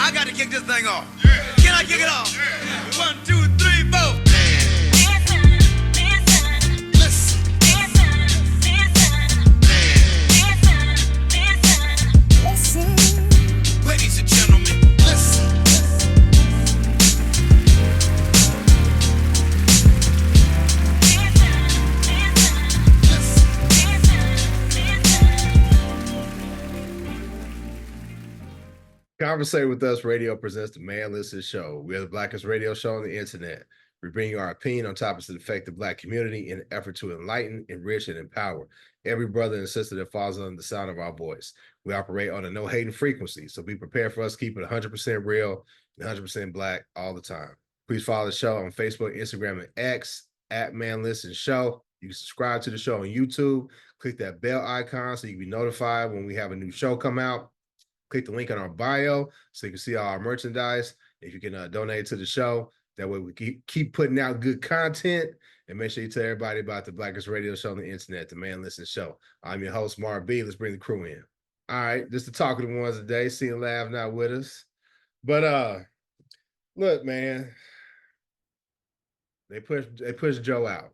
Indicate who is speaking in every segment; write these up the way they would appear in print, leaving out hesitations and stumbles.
Speaker 1: I got to kick this thing off. Can I kick it off? 1, 2, 3, 4. Ladies and gentlemen, listen.
Speaker 2: Conversate with Us Radio presents the Man Listen Show. We are the blackest radio show on the internet. We bring you our opinion on topics that affect the black community in an effort to enlighten, enrich, and empower every brother and sister that falls under the sound of our voice. We operate on a no-hating frequency, so be prepared for us to keep it 100% real and 100% black all the time. Please follow the show on Facebook, Instagram, and X at Man Listen Show. You can subscribe to the show on YouTube. Click that bell icon so you can be notified when we have a new show come out. Click the link on our bio so you can see all our merchandise. If you can donate to the show, that way we keep putting out good content. And make sure you tell everybody about the blackest radio show on the internet, the Man Listen Show. I'm your host, Mark B. Let's bring the crew in. All right, this is the talk of the ones today. See and laugh, not with us. But look, man, they pushed Joe out.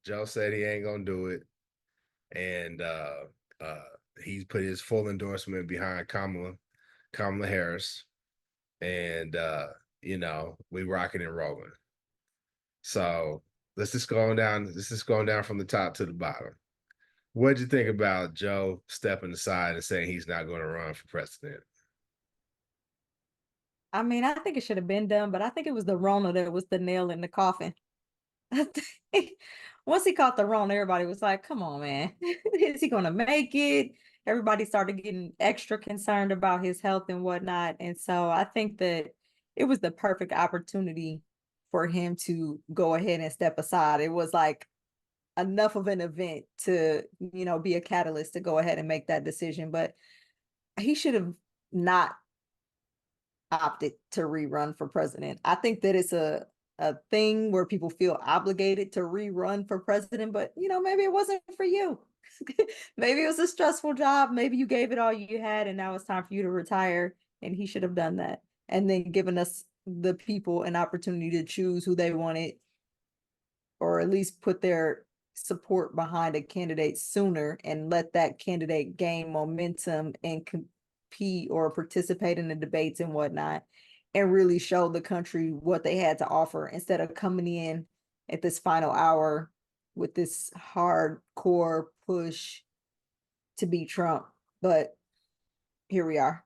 Speaker 2: Joe said he ain't gonna do it, and he's put his full endorsement behind Kamala Harris, and we rocking and rolling. So let's just go down. Let's just go down from the top to the bottom. What did you think about Joe stepping aside and saying he's not going to run for president?
Speaker 3: I mean, I think it should have been done, but I think it was the Rona that was the nail in the coffin. I think once he caught the Rona, everybody was like, come on, man. Is he going to make it? Everybody started getting extra concerned about his health and whatnot. And so I think that it was the perfect opportunity for him to go ahead and step aside. It was like enough of an event to, be a catalyst to go ahead and make that decision. But he should have not opted to rerun for president. I think that it's a thing where people feel obligated to rerun for president, but maybe it wasn't for you. Maybe it was a stressful job. Maybe you gave it all you had and now it's time for you to retire. And he should have done that. And then given us the people an opportunity to choose who they wanted, or at least put their support behind a candidate sooner and let that candidate gain momentum and compete or participate in the debates and whatnot, and really show the country what they had to offer instead of coming in at this final hour with this hardcore push to beat Trump. But here we are.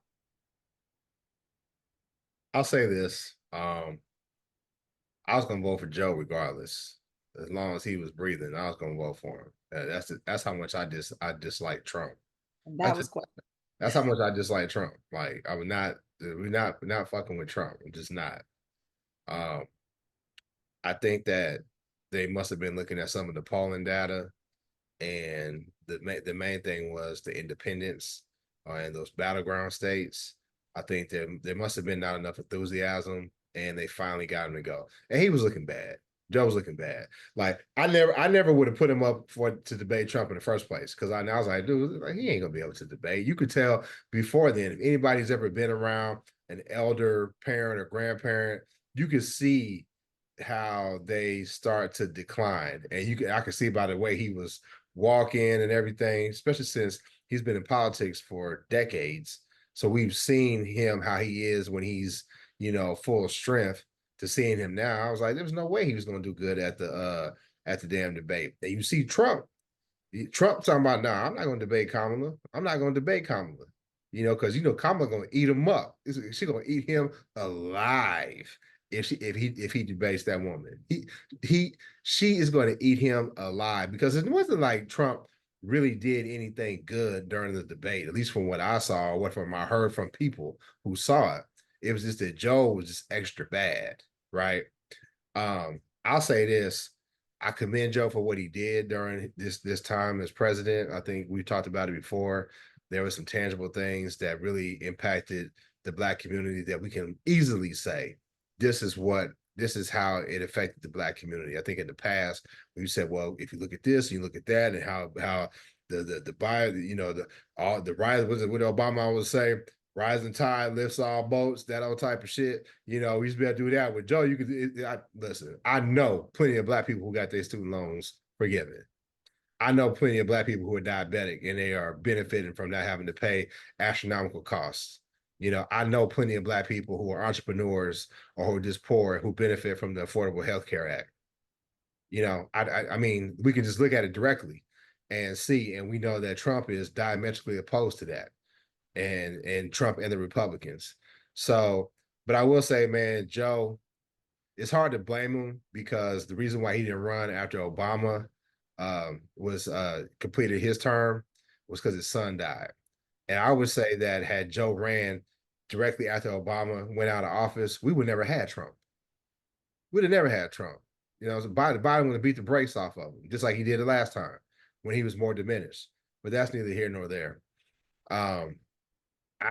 Speaker 2: I'll say this. I was going to vote for Joe regardless. As long as he was breathing, I was going to vote for him. That's how much I dislike Trump. That's how much I dislike Trump. Like, we're not fucking with Trump. I'm just not. I think that they must have been looking at some of the polling data, and the main thing was the independents in those battleground states. I think that there must have been not enough enthusiasm, and they finally got him to go. And he was looking bad. Joe was looking bad. Like, I never would have put him up to debate Trump in the first place, because I was like, dude, he ain't gonna be able to debate. You could tell before then, if anybody's ever been around an elder parent or grandparent, you could see how they start to decline. And I could see by the way he was walking and everything, especially since he's been in politics for decades. So we've seen him, how he is when he's, full of strength, to seeing him now. I was like, there was no way he was going to do good at the damn debate. And you see Trump talking about, nah, I'm not going to debate Kamala. I'm not going to debate Kamala, because Kamala going to eat him up. She's going to eat him alive if he debates that woman. She is going to eat him alive, because it wasn't like Trump really did anything good during the debate, at least from what I saw or what I heard from people who saw it. It was just that Joe was just extra bad, right? I'll say this. I commend Joe for what he did during this time as president. I think we talked about it before. There were some tangible things that really impacted the Black community that we can easily say, this is how it affected the Black community. I think in the past, we said, well, if you look at this, you look at that, and how the riots, what Obama would say, rising tide lifts all boats, that old type of shit. You know, we used to be able to do that with Joe. You could listen. I know plenty of black people who got their student loans forgiven. I know plenty of black people who are diabetic and they are benefiting from not having to pay astronomical costs. You know, I know plenty of black people who are entrepreneurs or who are just poor who benefit from the Affordable Health Care Act. You know, I mean, we can just look at it directly and see, and we know that Trump is diametrically opposed to that, and Trump and the Republicans. So, but I will say, man, Joe, it's hard to blame him because the reason why he didn't run after Obama was completed his term was because his son died. And I would say that had Joe ran directly after Obama went out of office, we would never had Trump. We'd have never had Trump. You know, so Biden would have beat the brakes off of him, just like he did the last time when he was more diminished. But that's neither here nor there. Um, I,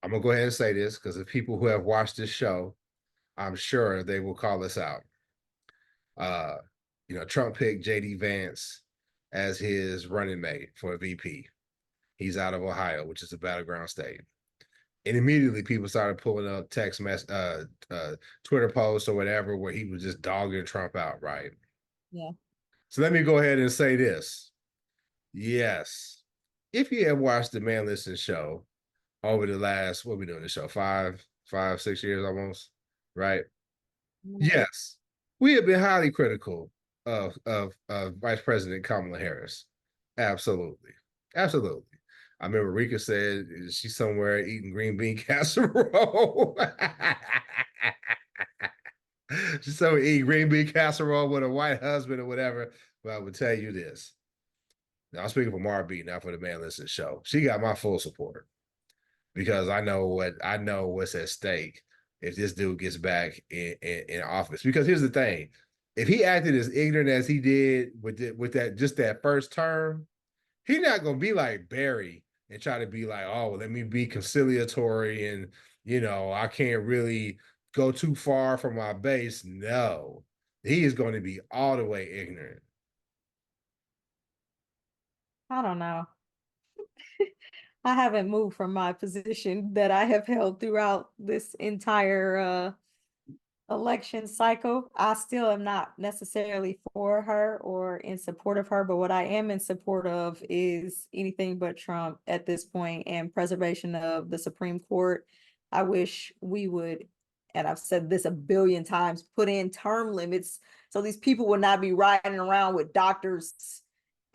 Speaker 2: I'm gonna go ahead and say this because the people who have watched this show, I'm sure they will call us out. Uh, you know, Trump picked JD Vance as his running mate for a VP. He's out of Ohio, which is a battleground state. And immediately people started pulling up Twitter posts or whatever where he was just dogging Trump out, right?
Speaker 3: Yeah.
Speaker 2: So let me go ahead and say this. Yes. If you have watched the Man Listen show over the last, what we doing the show, 6 years almost, right? Yes. We have been highly critical of Vice President Kamala Harris. Absolutely. Absolutely. I remember Rika said she's somewhere eating green bean casserole. She's somewhere eating green bean casserole with a white husband or whatever. But I would tell you this. Now, I'm speaking for Marby, not for the Man Listen show. She got my full support because I know what's at stake if this dude gets back in office. Because here's the thing: if he acted as ignorant as he did with that first term, he's not gonna be like Barry and try to be like, oh, let me be conciliatory and I can't really go too far from my base. No, he is going to be all the way ignorant.
Speaker 3: I don't know. I haven't moved from my position that I have held throughout this entire election cycle. I still am not necessarily for her or in support of her, but what I am in support of is anything but Trump at this point and preservation of the Supreme Court. I wish we would, and I've said this a billion times, put in term limits so these people would not be riding around with doctors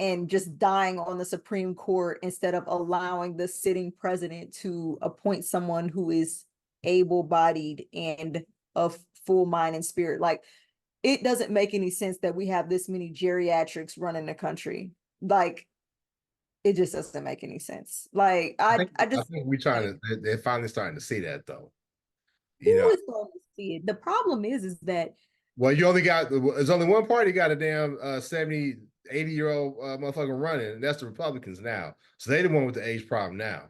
Speaker 3: and just dying on the Supreme Court instead of allowing the sitting president to appoint someone who is able-bodied and of full mind and spirit. Like, it doesn't make any sense that we have this many geriatrics running the country. Like, it just doesn't make any sense. Like, I
Speaker 2: think we're trying to. They're finally starting to see that, though.
Speaker 3: Who is going to see it? The problem is that.
Speaker 2: Well, there's only one party got a damn 70, 80-year-old motherfucker running, and that's the Republicans now. So they the one with the age problem now.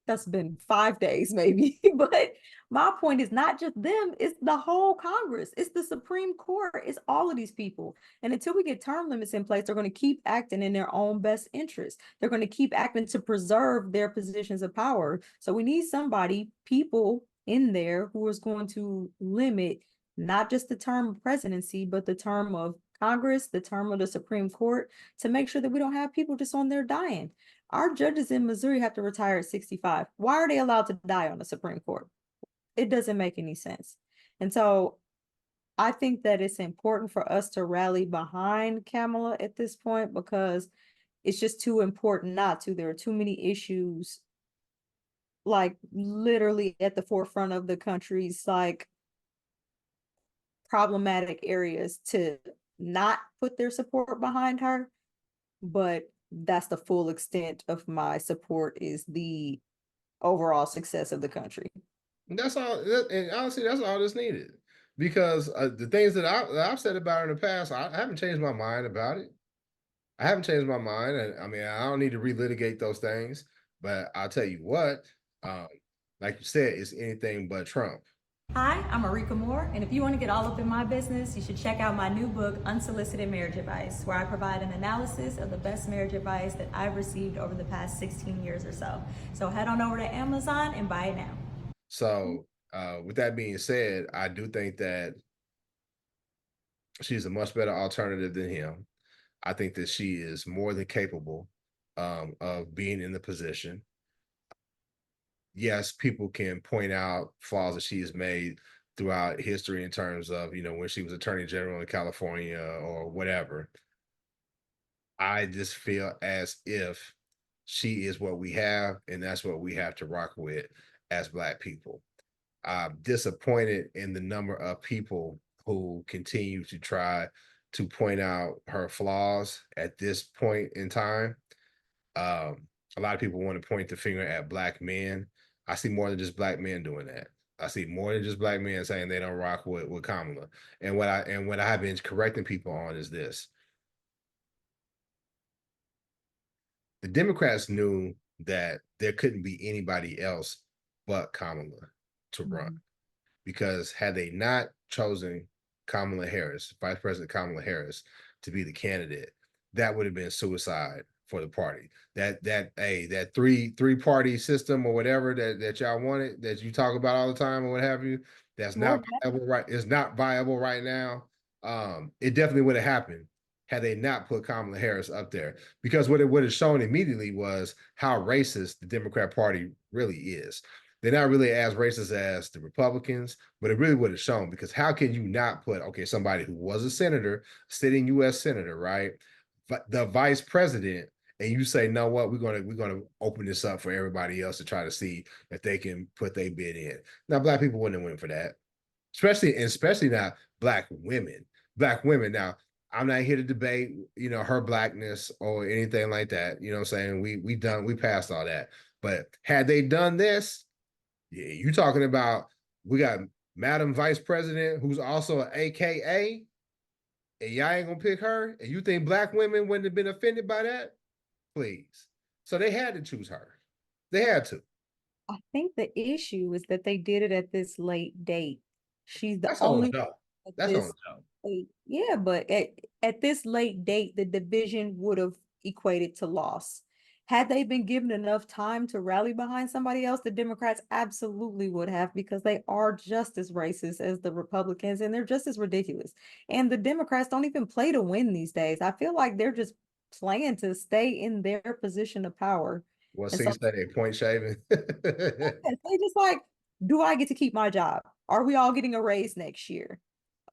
Speaker 3: That's been 5 days maybe, but my point is not just them, it's the whole Congress, it's the Supreme Court, it's all of these people. And until we get term limits in place, they're going to keep acting in their own best interest. They're going to keep acting to preserve their positions of power. So we need people in there who is going to limit not just the term of presidency, but the term of Congress, the term of the Supreme Court, to make sure that we don't have people just on there dying. Our judges in Missouri have to retire at 65. Why are they allowed to die on the Supreme Court? It doesn't make any sense. And so I think that it's important for us to rally behind Kamala at this point because it's just too important not to. There are too many issues, like literally at the forefront of the country's like problematic areas to not put their support behind her. But that's the full extent of my support, is the overall success of the country.
Speaker 2: That's all, and honestly, that's all that's needed. Because the things that I've said about her in the past, I haven't changed my mind about it. I haven't changed my mind, and I mean, I don't need to relitigate those things. But I'll tell you what, like you said, it's anything but Trump.
Speaker 3: Hi, I'm Marika Moore, and if you want to get all up in my business, you should check out my new book, Unsolicited Marriage Advice, where I provide an analysis of the best marriage advice that I've received over the past 16 years or so. So head on over to Amazon and buy it now.
Speaker 2: So, with that being said, I do think that she's a much better alternative than him. I think that she is more than capable of being in the position. Yes, people can point out flaws that she has made throughout history in terms of, when she was attorney general in California or whatever. I just feel as if she is what we have, and that's what we have to rock with as Black people. I'm disappointed in the number of people who continue to try to point out her flaws at this point in time. A lot of people want to point the finger at Black men. I see more than just Black men doing that. I see more than just Black men saying they don't rock with Kamala. And what I have been correcting people on is this: the Democrats knew that there couldn't be anybody else but Kamala to run, because had they not chosen Kamala Harris, Vice President Kamala Harris, to be the candidate, that would have been suicide for the party. That three party system or whatever that y'all wanted, that you talk about all the time or what have you, that's not viable, right? It's not viable right now. It definitely would have happened had they not put Kamala Harris up there, because what it would have shown immediately was how racist the Democrat Party really is. They're not really as racist as the Republicans, but it really would have shown, because how can you not put, okay, somebody who was a senator, sitting U.S. senator, right, the vice president, and you say, no, what, we're gonna open this up for everybody else to try to see if they can put their bid in. Now, Black people wouldn't win for that, especially not Black women. Black women. Now, I'm not here to debate, her Blackness or anything like that. You know what I'm saying? We passed all that. But had they done this, yeah, you talking about, we got Madam Vice President, who's also an AKA, and y'all ain't gonna pick her, and you think Black women wouldn't have been offended by that? Please. So they had to choose her. They had to.
Speaker 3: I think the issue is that they did it at this late date. She's the
Speaker 2: That's on
Speaker 3: only
Speaker 2: Joe.
Speaker 3: at
Speaker 2: That's on
Speaker 3: this
Speaker 2: Joe.
Speaker 3: yeah, but at this late date, the division would have equated to loss. Had they been given enough time to rally behind somebody else, the Democrats absolutely would have, because they are just as racist as the Republicans, and they're just as ridiculous. And the Democrats don't even play to win these days. I feel like they're just playing to stay in their position of power.
Speaker 2: Well,
Speaker 3: And
Speaker 2: see,
Speaker 3: so
Speaker 2: say they point shaving.
Speaker 3: they just like, do I get to keep my job? Are we all getting a raise next year?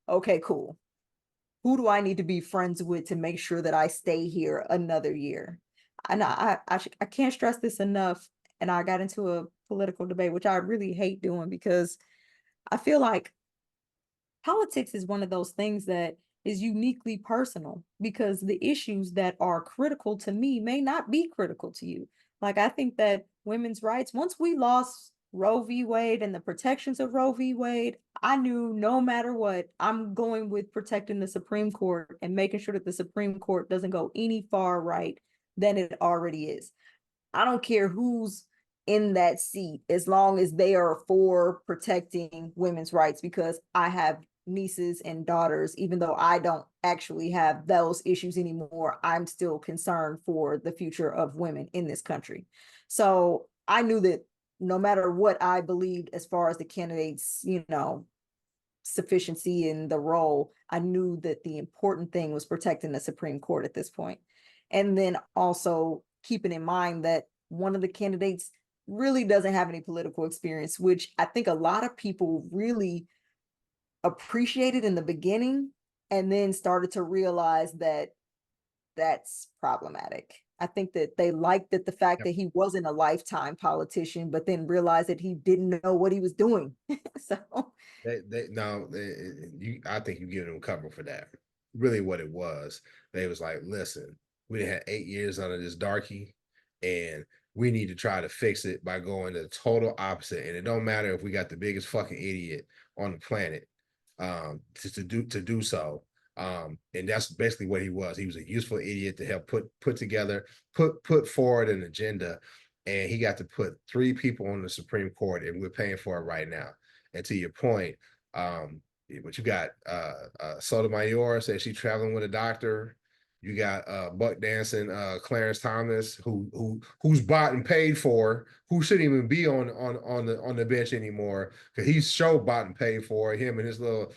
Speaker 3: Okay, cool. Who do I need to be friends with to make sure that I stay here another year? And I can't stress this enough. And I got into a political debate, which I really hate doing, because I feel like politics is one of those things that is uniquely personal, because the issues that are critical to me may not be critical to you. Like, I think that women's rights, once we lost Roe v. Wade and the protections of Roe v. Wade, I knew no matter what, I'm going with protecting the Supreme Court and making sure that the Supreme Court doesn't go any far right than it already is. I don't care who's in that seat, as long as they are for protecting women's rights, because I have nieces and daughters. Even though I don't actually have those issues anymore, I'm still concerned for the future of women in this country. So I knew that no matter what I believed as far as the candidates, sufficiency in the role, I knew that the important thing was protecting the Supreme Court at this point. And then also keeping in mind that one of the candidates really doesn't have any political experience, which I think a lot of people really appreciated in the beginning, and then started to realize that that's problematic. I think that they liked the fact that he wasn't a lifetime politician, but then realized that he didn't know what he was doing. So
Speaker 2: I think you give them cover for that. Really, what it was, they was like, listen, we had 8 years under this darky, and we need to try to fix it by going the total opposite. And it don't matter if we got the biggest fucking idiot on the planet to do so. And that's basically what he was. He was a useful idiot to help put together, put forward an agenda, and he got to put 3 people on the Supreme Court, and we're paying for it right now. And to your point, but you got Sotomayor said she's traveling with a doctor. You got Buck dancing, Clarence Thomas, who's bought and paid for, who shouldn't even be on the bench anymore because he's show bought and paid for. Him and his little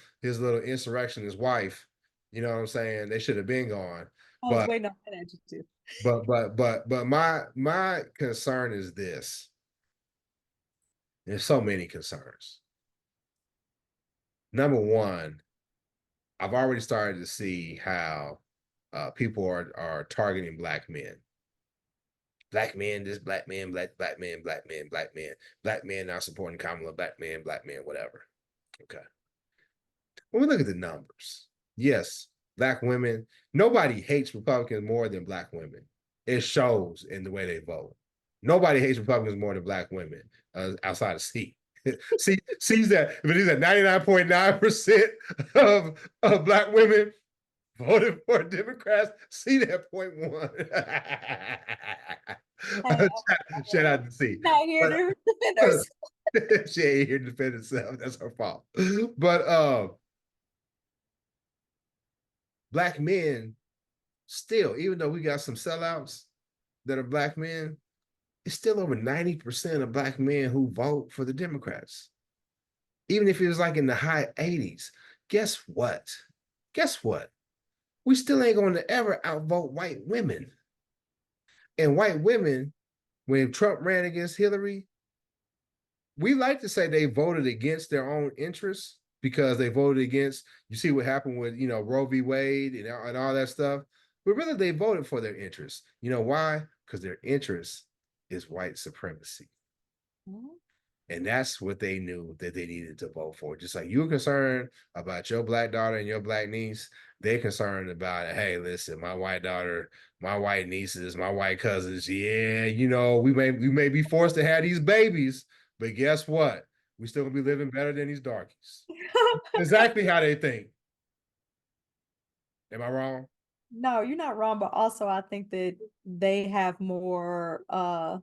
Speaker 2: insurrectionist wife. You know what I'm saying? They should have been gone.
Speaker 3: I was waiting on that adjective.
Speaker 2: But my concern is this. There's so many concerns. Number one, I've already started to see how people are targeting black men. Black men, this black man, black man, black man, black man, black man not supporting Kamala, black man, whatever. Okay. When we look at the numbers, yes, black women, nobody hates Republicans more than black women. It shows in the way they vote. Nobody hates Republicans more than black women outside of C. Sees that, but he's at 99.9% of black women voted for Democrats. See that 0.1. Shout out to C.
Speaker 3: Not here to defend herself.
Speaker 2: She ain't here to defend herself. That's her fault. But black men still, even though we got some sellouts that are black men, it's still over 90% of black men who vote for the Democrats. Even if it was like in the high 80s. Guess what? We still ain't going to ever outvote white women. And white women, when Trump ran against Hillary, we like to say they voted against their own interests because they voted against, you see what happened with, Roe v. Wade and all that stuff. But really, they voted for their interests. You know why? Because their interest is white supremacy. Mm-hmm. And that's what they knew that they needed to vote for. Just like you're concerned about your black daughter and your black niece, they're concerned about, hey, listen, my white daughter, my white nieces, my white cousins, yeah, we may be forced to have these babies, but guess what? We still gonna be living better than these darkies. Exactly how they think. Am I wrong?
Speaker 3: No, you're not wrong, but also I think that they have more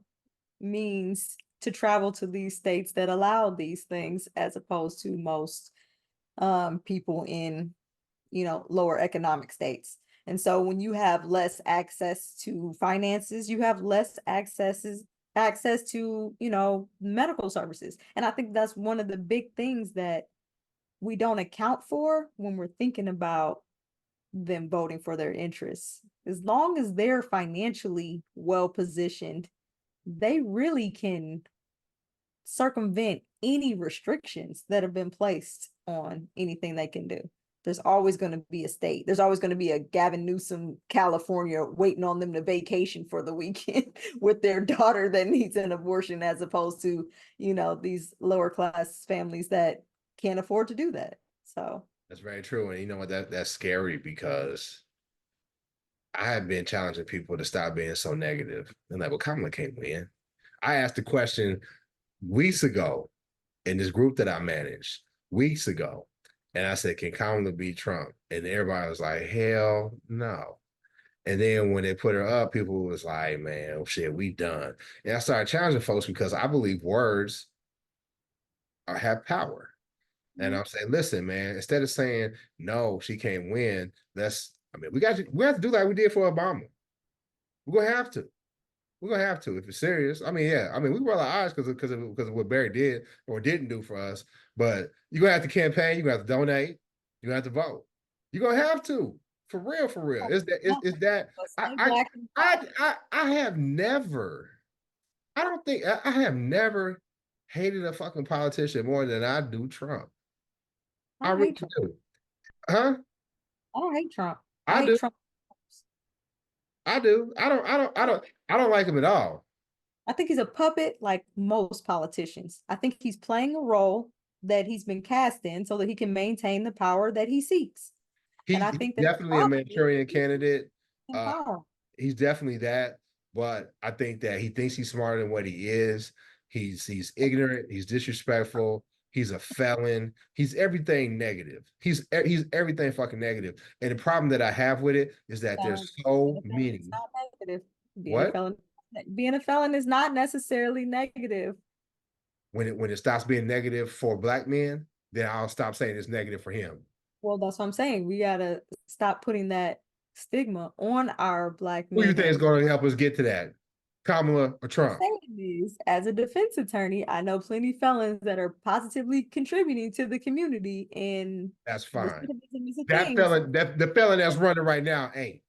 Speaker 3: means to travel to these states that allow these things as opposed to most people in lower economic states. And so when you have less access to finances, you have less access to medical services. And I think that's one of the big things that we don't account for when we're thinking about them voting for their interests. As long as they're financially well positioned, they really can circumvent any restrictions that have been placed on anything they can do. There's always going to be a state. There's always going to be a Gavin Newsom, California, waiting on them to vacation for the weekend with their daughter that needs an abortion, as opposed to, these lower class families that can't afford to do that. So
Speaker 2: that's very true. And you know what, that's scary because I have been challenging people to stop being so negative. And like, well, Kamala can't win. I asked the question weeks ago in this group that I managed, weeks ago. And I said, can Kamala beat Trump? And everybody was like, hell no. And then when they put her up, people was like, man, oh shit, we done. And I started challenging folks because I believe words have power. And I'm saying, listen, man, instead of saying, no, she can't win, we have to do like we did for Obama. We're gonna have to. If it's serious. We roll our eyes because of what Barry did or didn't do for us. But you're gonna have to campaign, you're gonna have to donate, you're gonna have to vote. You're gonna have to. For real. I have never, I have never hated a fucking politician more than I do Trump. I really do. Huh?
Speaker 3: I don't hate Trump.
Speaker 2: I do. Trump. I do. I don't like him at all.
Speaker 3: I think he's a puppet like most politicians. I think he's playing a role that he's been cast in so that he can maintain the power that he seeks.
Speaker 2: And I think that's definitely a Manchurian candidate. He's definitely that, but I think that he thinks he's smarter than what he is. He's ignorant, he's disrespectful. He's a felon. He's everything negative. He's everything fucking negative. And the problem that I have with it is that there's so many.
Speaker 3: It's not negative.
Speaker 2: What?
Speaker 3: Being a felon is not necessarily negative.
Speaker 2: when it stops being negative for black men, then I'll stop saying it's negative for him.
Speaker 3: Well, that's what I'm saying. We gotta stop putting that stigma on our black
Speaker 2: Who you
Speaker 3: men.
Speaker 2: think is
Speaker 3: And
Speaker 2: going to help us get to that? Kamala or
Speaker 3: I'm
Speaker 2: Trump?
Speaker 3: saying is, as a defense attorney, I know plenty felons that are positively contributing to the community, and
Speaker 2: That's fine.
Speaker 3: recidivism is a
Speaker 2: That
Speaker 3: thing. So
Speaker 2: felon, that the felon that's running right now ain't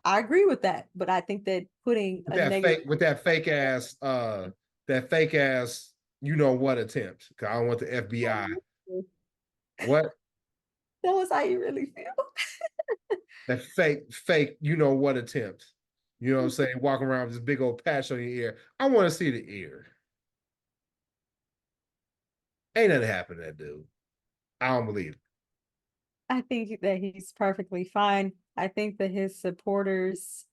Speaker 3: I agree with that, but I think that putting
Speaker 2: with
Speaker 3: a negative
Speaker 2: that fake ass, you know what attempt. Cause I don't want the FBI. What?
Speaker 3: tell us how you really feel.
Speaker 2: That fake, you know what attempt. You know what I'm saying? Walking around with this big old patch on your ear. I want to see the ear. Ain't nothing happened to that dude. I don't believe it.
Speaker 3: I think that he's perfectly fine. I think that his supporters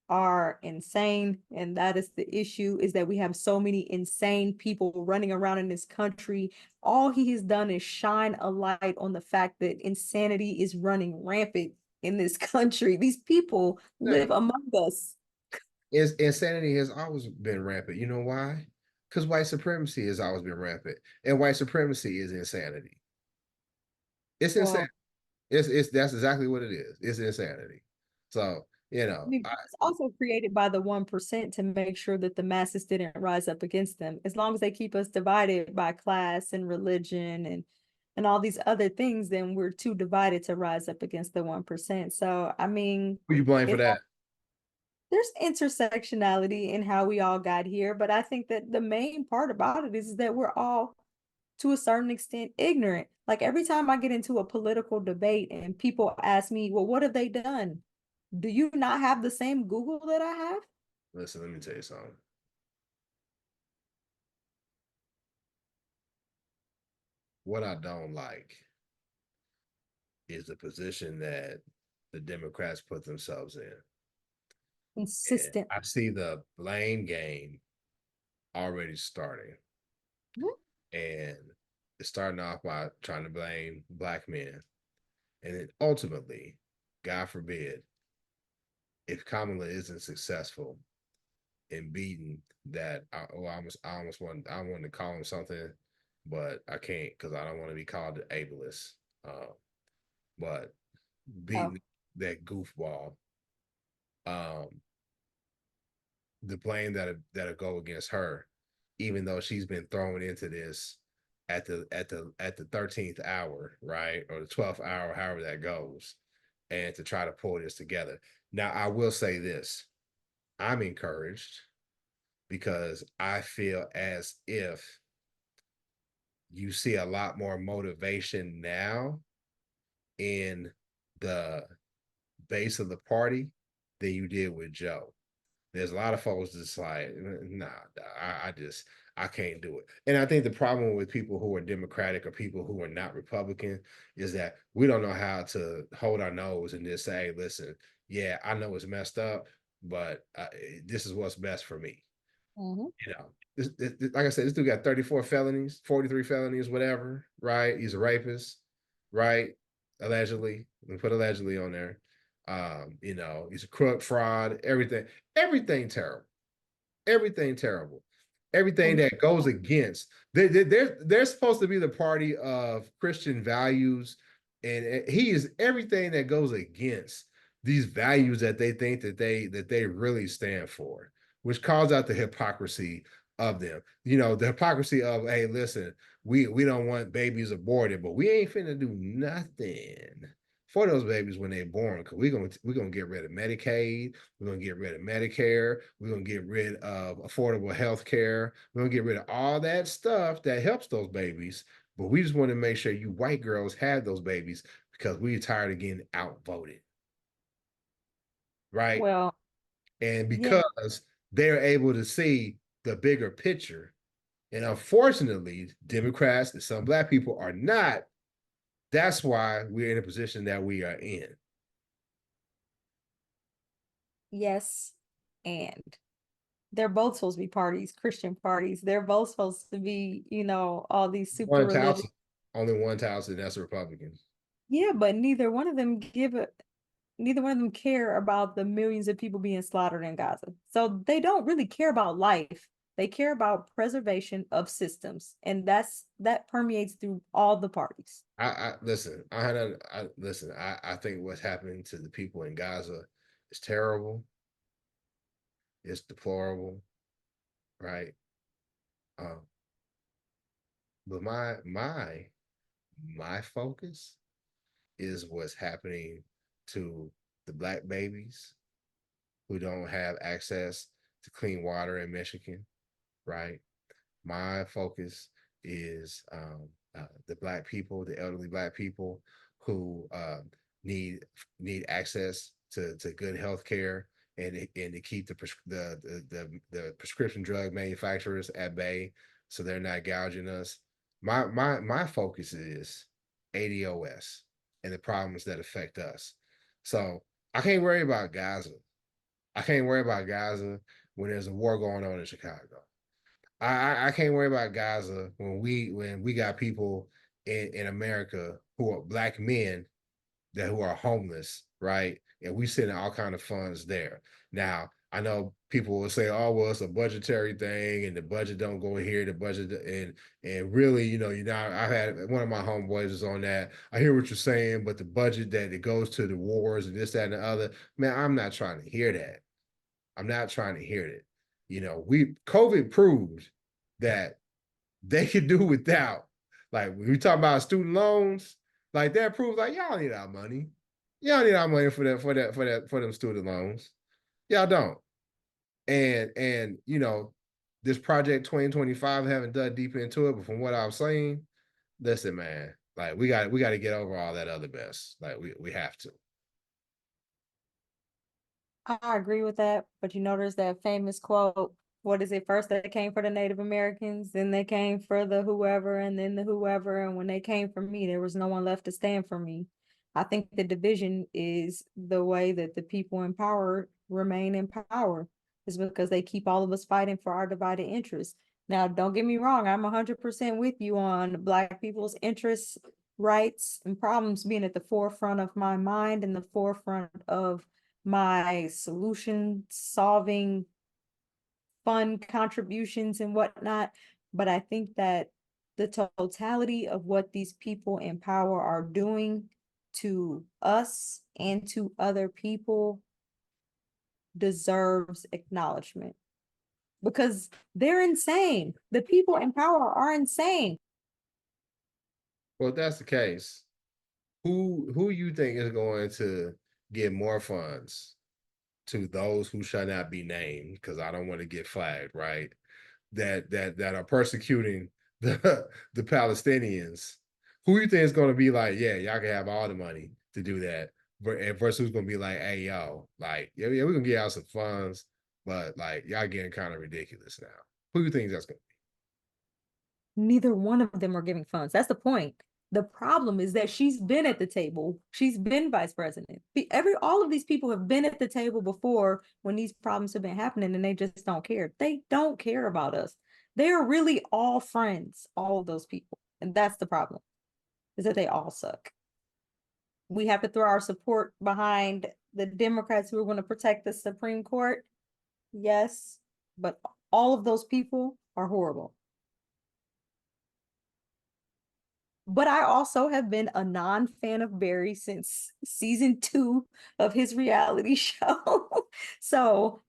Speaker 3: are insane, and that is the issue, is that we have so many insane people running around in this country. All he has done is shine a light on the fact that insanity is running rampant in this country. These people live among us.
Speaker 2: Insanity has always been rampant. You know why? Because white supremacy has always been rampant. And white supremacy is insanity. It's insane.
Speaker 3: Well,
Speaker 2: It's that's exactly what it is. It's insanity. So,
Speaker 3: I mean, it's also created by the 1% to make sure that the masses didn't rise up against them. As long as they keep us divided by class and religion and all these other things, then we're too divided to rise up against the 1%. So, I mean,
Speaker 2: who you blame for
Speaker 3: it,
Speaker 2: that?
Speaker 3: there's intersectionality in how we all got here, but I think that the main part about it is that we're all, to a certain extent, ignorant. Like every time I get into a political debate and people ask me, well, what have they done? Do you not have the same Google that I have?
Speaker 2: Listen, let me tell you something. What I don't like is the position that the Democrats put themselves in. And
Speaker 3: Consistent.
Speaker 2: I see the blame game already starting.
Speaker 3: Mhm.
Speaker 2: And it's starting off by trying to blame black men. And then ultimately, God forbid, if Kamala isn't successful in beating that, I wanted to call him something, but I can't because I don't want to be called ableist. But
Speaker 3: Oh,
Speaker 2: beating that goofball, um, the blame that'll go against her, even though she's been thrown into this at the 13th hour, right, or the 12th hour, however that goes, and to try to pull this together. Now, I will say this: I'm encouraged because I feel as if you see a lot more motivation now in the base of the party than you did with Joe. There's a lot of folks that's like, nah, I can't do it. And I think the problem with people who are Democratic or people who are not Republican is that we don't know how to hold our nose and just say, listen, yeah, I know it's messed up, but this is what's best for me.
Speaker 3: mhm.
Speaker 2: You know, like I said, this dude got 34 felonies, 43 felonies, whatever, right? He's a rapist, right? Allegedly. We put allegedly on there. You know, he's a crook, fraud, everything terrible. Everything terrible. Everything
Speaker 3: And
Speaker 2: that goes against. They're supposed to be the party of Christian values, and he is everything that goes against these values that they think that they really stand for, which calls out the hypocrisy of them. You know, the hypocrisy of, hey, listen, we don't want babies aborted, but we ain't finna do nothing for those babies when they're born, because we're gonna get rid of Medicaid, we're gonna get rid of Medicare, we're gonna get rid of affordable health care, we're gonna get rid of all that stuff that helps those babies. But we just want to make sure you white girls have those babies because we're tired of getting outvoted, right?
Speaker 3: well,
Speaker 2: And
Speaker 3: yeah,
Speaker 2: because they're able to see the bigger picture. And unfortunately, Democrats and some black people are not. That's why we're in a position that we are in.
Speaker 3: yes, and they're both supposed to be parties, Christian parties. They're both supposed to be, all these super
Speaker 2: One
Speaker 3: religious.
Speaker 2: thousand, only 1,000. That's a Republican.
Speaker 3: Yeah, but neither one of them care about the millions of people being slaughtered in Gaza. So they don't really care about life. They care about preservation of systems, and that permeates through all the parties.
Speaker 2: I listen. Listen. I think what's happening to the people in Gaza is terrible. It's deplorable, right? Um, but my focus is what's happening to the Black babies who don't have access to clean water in Michigan, right? My focus is the Black people, the elderly Black people who need need access to good health care and to keep the prescription drug manufacturers at bay so they're not gouging us. My focus is ADOS and the problems that affect us. So I can't worry about Gaza. I can't worry about Gaza when there's a war going on in Chicago. I can't worry about Gaza when we got people in America who are Black men who are homeless, right? And we send all kind of funds there. Now, I know people will say, "Oh, well, it's a budgetary thing, and the budget don't go here. The budget and really, I've had one of my homeboys is on that. I hear what you're saying, but the budget that it goes to the wars and this, that, and the other, man, I'm not trying to hear that. I'm not trying to hear it. COVID proved that they could do without. Like when we talk about student loans, like that proves like y'all need our money. Y'all need our money for them student loans. Y'all don't. And this project 2025 haven't dug deep into it, but from what I'm saying, listen, man, like we got to get over all that other mess. Like we have to.
Speaker 3: I agree with that, but there's that famous quote. What is it? First they came for the Native Americans, then they came for the whoever, and then the whoever. And when they came for me, there was no one left to stand for me. I think the division is the way that the people in power remain in power, is because they keep all of us fighting for our divided interests. Now, don't get me wrong, I'm 100% with you on Black people's interests, rights, and problems being at the forefront of my mind and the forefront of my solution solving fund contributions and whatnot. But I think that the totality of what these people in power are doing to us and to other people deserves acknowledgement, because they're insane. The people in power are insane.
Speaker 2: Well, if that's the case, who you think is going to give more funds to those who shall not be named, because I don't want to get flagged, right? That are persecuting the Palestinians. Who you think is going to be like, yeah, y'all can have all the money to do that, and versus who's going to be like, hey, yo, like, yeah, we're gonna get out some funds, but like y'all getting kind of ridiculous now. Who you think that's going to
Speaker 3: Neither one of them are giving funds. That's the point. The problem is that she's been at the table. She's been vice president. All of these people have been at the table before when these problems have been happening, and they just don't care. They don't care about us. They are really all friends, all of those people. And that's the problem, is that they all suck. We have to throw our support behind the Democrats who are going to protect the Supreme Court. Yes, but all of those people are horrible. But I also have been a non-fan of Barry since season 2 of his reality show. So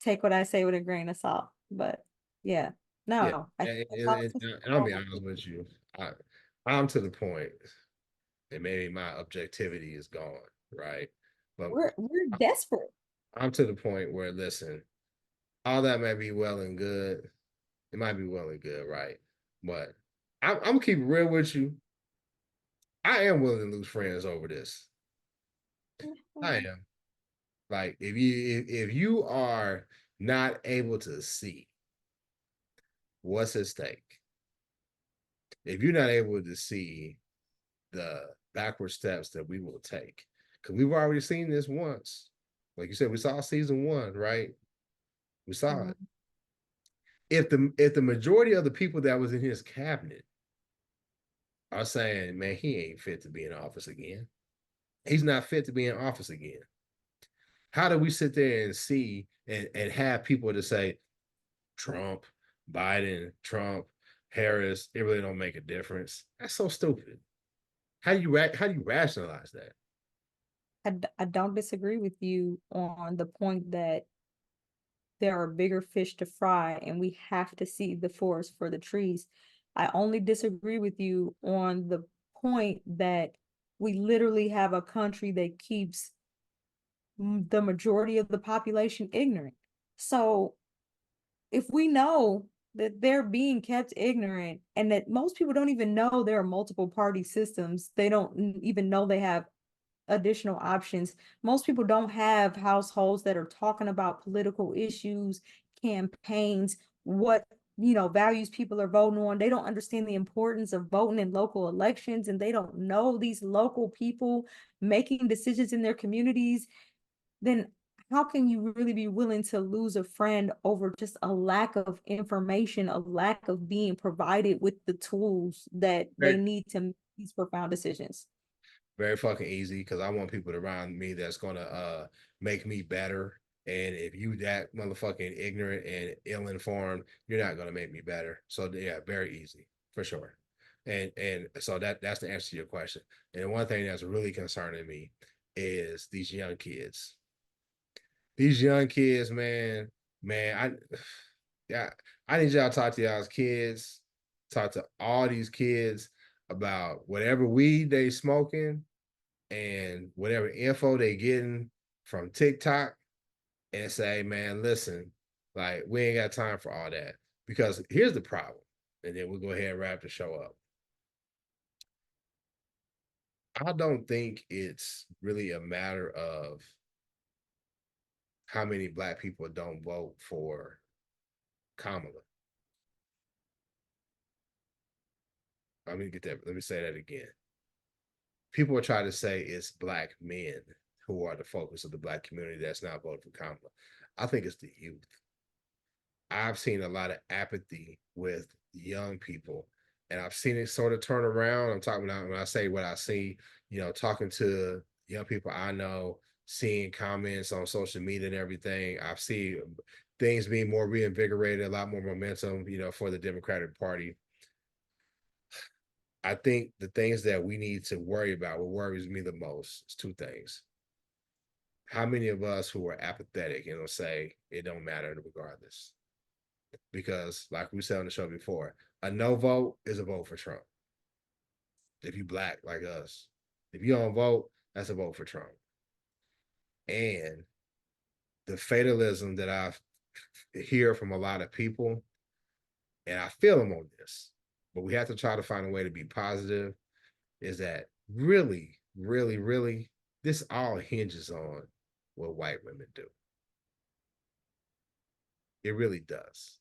Speaker 3: take what I say with a grain of salt. But yeah,
Speaker 2: be?
Speaker 3: no, I
Speaker 2: Yeah,
Speaker 3: think
Speaker 2: and I'll be honest with you, I'm to the point that maybe my objectivity is gone, right? But
Speaker 3: we're desperate.
Speaker 2: I'm to the point where, listen, all that might be well and good. It might be well and good, right? But I'm gonna keep it real with you. I am willing to lose friends over this. I am. Like if you are not able to see what's at stake, if you're not able to see the backward steps that we will take, because we've already seen this once. Like you said, we saw season 1, right? We saw it. If the majority of the people that was in his cabinet are saying, man, he ain't fit to be in office again. He's not fit to be in office again. How do we sit there and see and have people to say, Trump, Biden, Trump, Harris, it really don't make a difference. That's so stupid. How do you rationalize that?
Speaker 3: I don't disagree with you on the point that there are bigger fish to fry and we have to see the forest for the trees. I only disagree with you on the point that we literally have a country that keeps the majority of the population ignorant. So if we know that they're being kept ignorant and that most people don't even know there are multiple party systems, they don't even know they have additional options. Most people don't have households that are talking about political issues, campaigns, what values people are voting on. They don't understand the importance of voting in local elections, and they don't know these local people making decisions in their communities. Then how can you really be willing to lose a friend over just a lack of information, a lack of being provided with the tools that they
Speaker 2: Very,
Speaker 3: need to make these profound decisions?
Speaker 2: very fucking easy because I want people around me that's gonna make me better. And if you that motherfucking ignorant and ill-informed, you're not gonna make me better. So yeah, very easy for sure. And so that's the answer to your question. And one thing that's really concerning me is these young kids. These young kids, man, yeah, I need y'all to talk to y'all's kids, talk to all these kids about whatever weed they smoking and whatever info they getting from TikTok, and say, man, listen, like we ain't got time for all that. Because here's the problem, and then we'll go ahead and wrap the show up. I don't think it's really a matter of how many black people don't vote for Kamala. Let me get that. Let me say that again. People are trying to say it's black men who are the focus of the black community that's not voting for Kamala. I think it's the youth. I've seen a lot of apathy with young people, and I've seen it sort of turn around. I'm talking about when I say what I see, talking to young people I know, seeing comments on social media and everything. I've seen things being more reinvigorated, a lot more momentum, for the Democratic Party. I think the things that we need to worry about, what worries me the most, is two things. How many of us who are apathetic and will say it don't matter regardless? Because, like we said on the show before, a no vote is a vote for Trump. If you black like us, if you don't vote, that's a vote for Trump. And the fatalism that I hear from a lot of people, and I feel them on this, but we have to try to find a way to be positive, is that really, really, really, this all hinges on what white women do. It really does.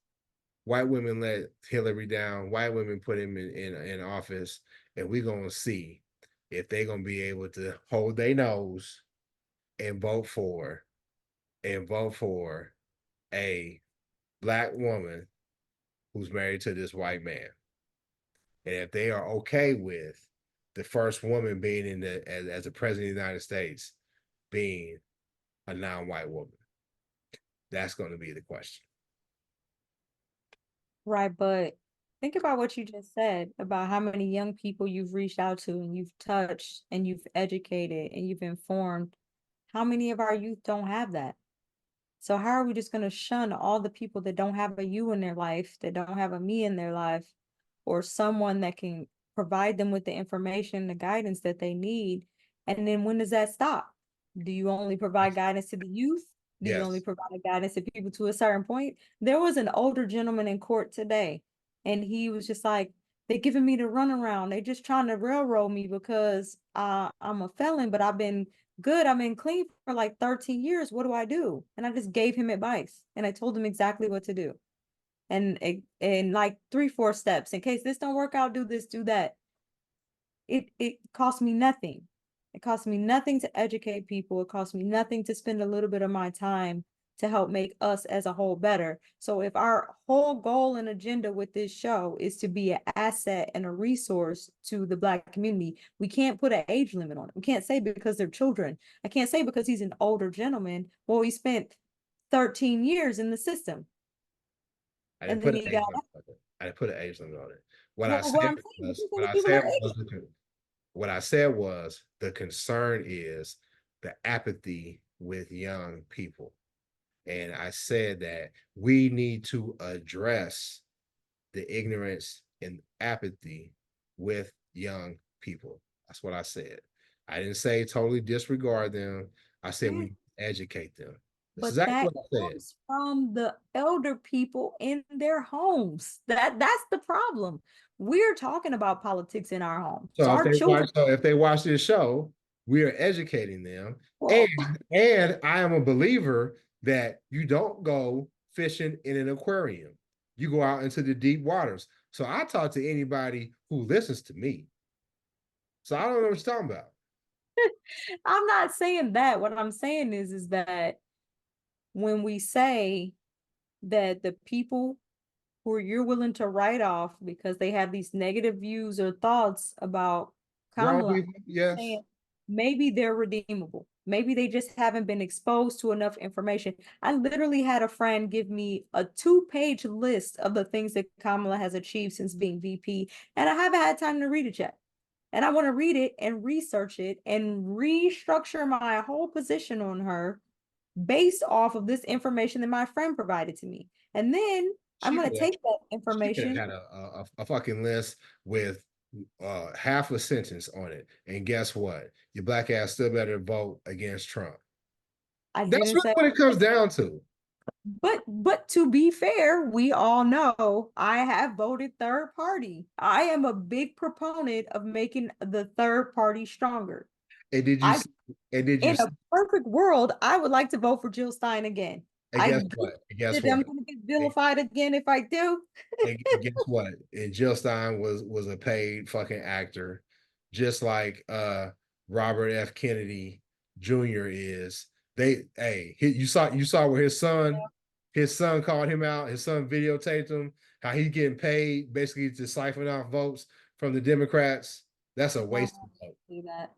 Speaker 2: White women let Hillary down. White women put him in office, and we're gonna see if they're gonna be able to hold their nose and vote for a black woman who's married to this white man, and if they are okay with the first woman being as a president of the United States being a non-white woman. That's going to be the question.
Speaker 3: Right, but think about what you just said about how many young people you've reached out to and you've touched and you've educated and you've informed. How many of our youth don't have that? So how are we just going to shun all the people that don't have a you in their life, that don't have a me in their life, or someone that can provide them with the information, the guidance that they need? And then when does that stop? Do you only provide guidance to the youth? Do you only
Speaker 2: Yes.
Speaker 3: provide guidance to people to a certain point? There was an older gentleman in court today, and he was just like, they're giving me the runaround. They're just trying to railroad me because I'm a felon, but I've been good. I've been clean for like 13 years. What do I do? And I just gave him advice, and I told him exactly what to do. And in like 3, 4 steps, in case this don't work out, do this, do that. It cost me nothing. It cost me nothing to educate people. It cost me nothing to spend a little bit of my time to help make us as a whole better. So if our whole goal and agenda with this show is to be an asset and a resource to the Black community, we can't put an age limit on it. We can't say because they're children. I can't say because he's an older gentleman. Well, he spent 13 years in the system.
Speaker 2: I didn't
Speaker 3: And then
Speaker 2: put an
Speaker 3: he
Speaker 2: age
Speaker 3: got
Speaker 2: limit on it. I didn't put an age limit on it. What I
Speaker 3: well, what
Speaker 2: said
Speaker 3: I'm saying is
Speaker 2: was,
Speaker 3: too
Speaker 2: what
Speaker 3: many
Speaker 2: I
Speaker 3: people
Speaker 2: said
Speaker 3: are
Speaker 2: was,
Speaker 3: ignorant.
Speaker 2: what I said was the concern is the apathy with young people. And I said that we need to address the ignorance and apathy with young people. That's what I said. I didn't say totally disregard them. I said
Speaker 3: Yeah,
Speaker 2: we educate them. That's
Speaker 3: but
Speaker 2: exactly
Speaker 3: that
Speaker 2: what I said.
Speaker 3: comes from the elder people in their homes. That's the problem. We're talking about politics in our homes.
Speaker 2: So if
Speaker 3: Our
Speaker 2: they watch,
Speaker 3: children,
Speaker 2: so if they watch this show, we are educating them.
Speaker 3: well,
Speaker 2: And I am a believer that you don't go fishing in an aquarium. You go out into the deep waters. So I talk to anybody who listens to me. So I don't know what you're talking about.
Speaker 3: I'm not saying that. What I'm saying is that when we say that the people who you're willing to write off because they have these negative views or thoughts about
Speaker 2: Wrong
Speaker 3: Kamala,
Speaker 2: people, yes.
Speaker 3: saying maybe they're redeemable. Maybe they just haven't been exposed to enough information. I literally had a friend give me a 2-page list of the things that Kamala has achieved since being VP, and I haven't had time to read it yet. And I want to read it and research it and restructure my whole position on her based off of this information that my friend provided to me. And then I'm
Speaker 2: She
Speaker 3: going
Speaker 2: could
Speaker 3: to
Speaker 2: have
Speaker 3: take that
Speaker 2: she could have
Speaker 3: information.
Speaker 2: had a fucking list with half a sentence on it. And guess what? Your black ass still better vote against Trump.
Speaker 3: I
Speaker 2: That's
Speaker 3: didn't
Speaker 2: really
Speaker 3: say,
Speaker 2: what it comes down to.
Speaker 3: but to be fair, we all know I have voted third party. I am a big proponent of making the third party stronger.
Speaker 2: And did you
Speaker 3: I,
Speaker 2: see, and did you
Speaker 3: in a
Speaker 2: see,
Speaker 3: perfect world, I would like to vote for Jill Stein again.
Speaker 2: and
Speaker 3: I
Speaker 2: guess
Speaker 3: get
Speaker 2: what? And guess
Speaker 3: that
Speaker 2: what?
Speaker 3: I'm going to get vilified again if I do.
Speaker 2: And guess what? And Jill Stein was a paid fucking actor, just like Robert F. Kennedy Jr. is. You saw where his son called him out. His son videotaped him how he's getting paid basically to siphon off votes from the Democrats. That's a
Speaker 3: Oh,
Speaker 2: waste of vote.
Speaker 3: see that.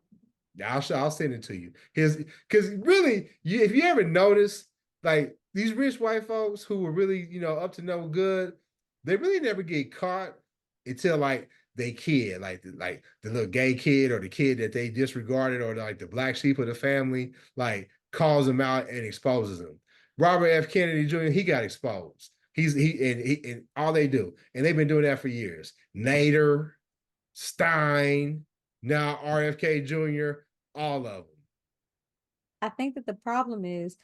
Speaker 2: I'll send it to you. Because really, if you ever notice, like these rich white folks who were really, up to no good, they really never get caught until like they kid, like the little gay kid or the kid that they disregarded, or like the black sheep of the family, like calls them out and exposes them. Robert F. Kennedy Jr., he got exposed. And all they do, and they've been doing that for years. Nader, Stein, now RFK Jr., all of them.
Speaker 3: I think that the problem is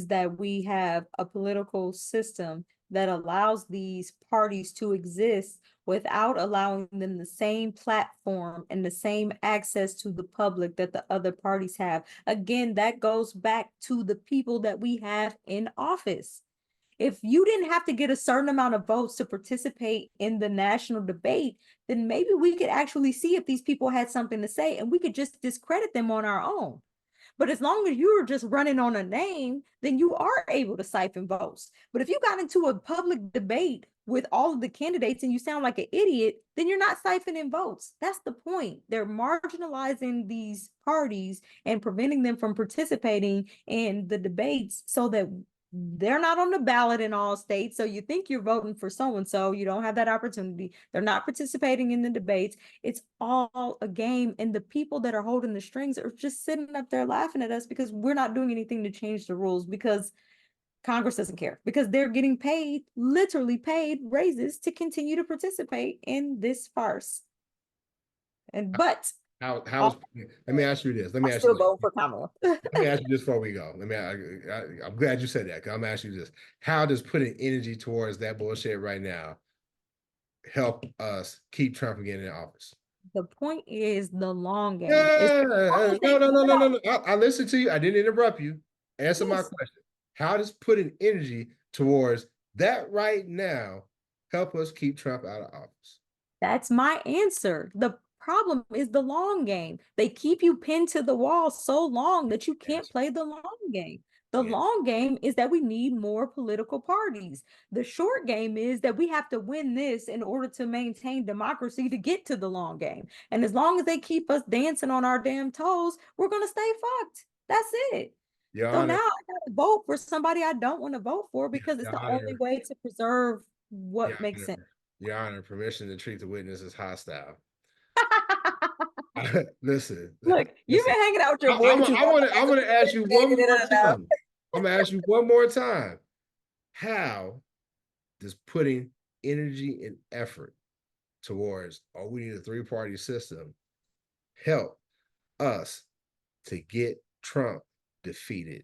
Speaker 3: that we have a political system that allows these parties to exist without allowing them the same platform and the same access to the public that the other parties have. Again, that goes back to the people that we have in office. If you didn't have to get a certain amount of votes to participate in the national debate, then maybe we could actually see if these people had something to say and we could just discredit them on our own. But as long as you're just running on a name, then you are able to siphon votes. But if you got into a public debate with all of the candidates and you sound like an idiot, then you're not siphoning votes. That's the point. They're marginalizing these parties and preventing them from participating in the debates so that they're not on the ballot in all states. So you think you're voting for so and so, you don't have that opportunity. They're not participating in the debates. It's all a game. And the people that are holding the strings are just sitting up there laughing at us because we're not doing anything to change the rules, because Congress doesn't care, because they're getting paid, literally paid raises to continue to participate in this farce. And but
Speaker 2: How is let me ask you this.
Speaker 3: I still vote for Kamala.
Speaker 2: Let me ask you this before we go. I'm glad you said that, because I'm gonna ask you this. How does putting energy towards that bullshit right now help us keep Trump again in office?
Speaker 3: The point is the long game. It's
Speaker 2: Yeah, no, no, no, no, no,
Speaker 3: no,
Speaker 2: no. I listened to you. I didn't interrupt you. Answer my
Speaker 3: yes,
Speaker 2: question. How does putting energy towards that right now help us keep Trump out of office?
Speaker 3: that's my answer. The problem is the long game. They keep you pinned to the wall so long that you can't
Speaker 2: Answer.
Speaker 3: play the long game. The
Speaker 2: Yeah.
Speaker 3: long game is that we need more political parties. The short game is that we have to win this in order to maintain democracy to get to the long game. And as long as they keep us dancing on our damn toes, we're going to stay fucked. That's it.
Speaker 2: Your
Speaker 3: So now
Speaker 2: Honor,
Speaker 3: I got to vote for somebody I don't want to vote for because it's
Speaker 2: Your
Speaker 3: the only
Speaker 2: Honor,
Speaker 3: way to preserve What makes
Speaker 2: Honor,
Speaker 3: sense?
Speaker 2: Your Honor, permission to treat the witness as hostile. Listen,
Speaker 3: Look, you've
Speaker 2: listen.
Speaker 3: been hanging out with your boy too long.
Speaker 2: I'm gonna ask you one
Speaker 3: Figured
Speaker 2: more
Speaker 3: it out.
Speaker 2: time. I'm gonna ask you one more time. How does putting energy and effort towards, oh, we need a three-party system, help us to get Trump defeated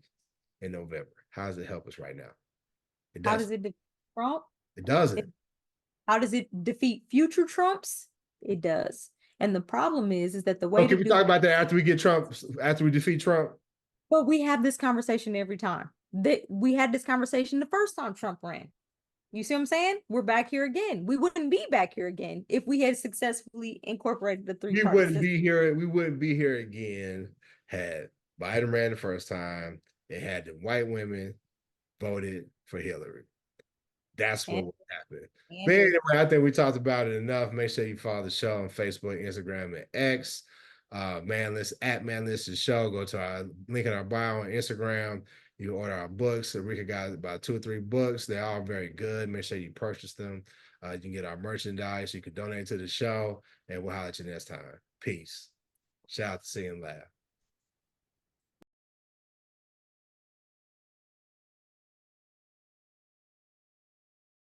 Speaker 2: in November? How does it help us right now? It
Speaker 3: How
Speaker 2: doesn't.
Speaker 3: does it defeat Trump?
Speaker 2: It doesn't.
Speaker 3: How does it defeat future Trumps? It does. And the problem is that the way
Speaker 2: Oh,
Speaker 3: to
Speaker 2: can we
Speaker 3: do
Speaker 2: talk about that after we get Trump, after we defeat Trump?
Speaker 3: but we have this conversation every time. We had this conversation the first time Trump ran. You see what I'm saying? We're back here again. We wouldn't be back here again if we had successfully incorporated the
Speaker 2: We
Speaker 3: three-party
Speaker 2: wouldn't
Speaker 3: system.
Speaker 2: be here. We wouldn't be here again had Biden ran the first time. It had the white women voted for Hillary. That's what would happen. But anyway, I think we talked about it enough. Make sure you follow the show on Facebook, Instagram, and X. Manlist at Manlist the Show. Go to our link in our bio on Instagram. You can order our books. Rika got about 2 or 3 books. They're all very good. Make sure you purchase them. You can get our merchandise. You can donate to the show, and we'll holler at you next time. Peace. Shout out to See and Laugh.